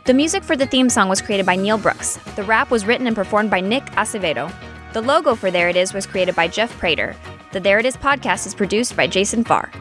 The music for the theme song was created by Neil Brooks. The rap was written and performed by Nick Acevedo. The logo for There It Is was created by Jeff Prater. The There It Is podcast is produced by Jason Farr.